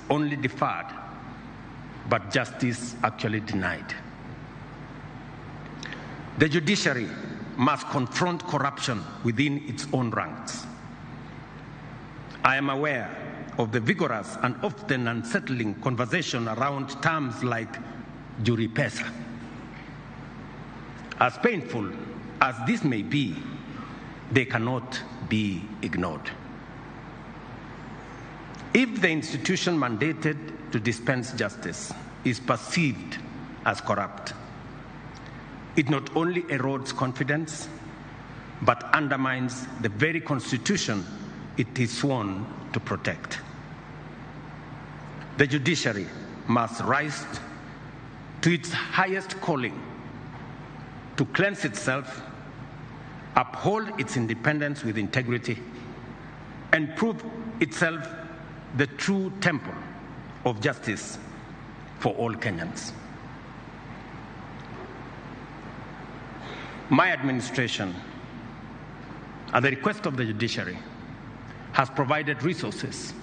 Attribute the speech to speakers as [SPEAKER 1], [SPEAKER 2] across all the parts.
[SPEAKER 1] only deferred, but justice actually denied. The judiciary must confront corruption within its own ranks. I am aware of the vigorous and often unsettling conversation around terms like juri pesa. As painful as this may be, they cannot be ignored. If the institution mandated to dispense justice is perceived as corrupt, it not only erodes confidence, but undermines the very constitution it is sworn to protect. The judiciary must rise to its highest calling to cleanse itself, uphold its independence with integrity, and prove itself the true temple of justice for all Kenyans. My administration, at the request of the judiciary, has provided resources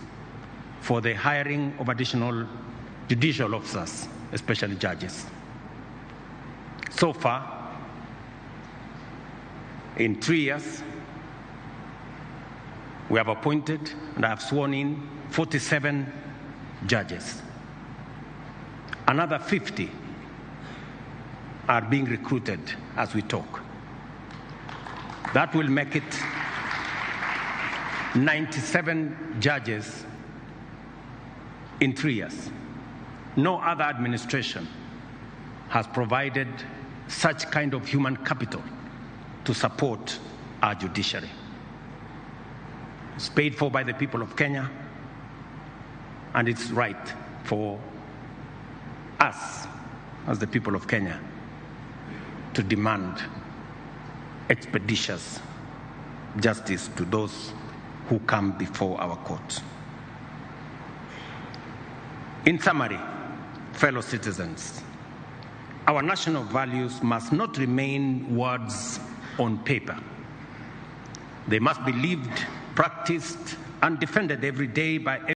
[SPEAKER 1] for the hiring of additional judicial officers, especially judges. So far, in 3 years, we have appointed and have sworn in 47 judges. Another 50 are being recruited as we talk. That will make it 97 judges in 3 years. No other administration has provided such kind of human capital to support our judiciary. It's paid for by the people of Kenya, and it's right for us as the people of Kenya to demand expeditious justice to those who come before our courts. In summary, fellow citizens, our national values must not remain words on paper. They must be lived, practiced, and defended every day by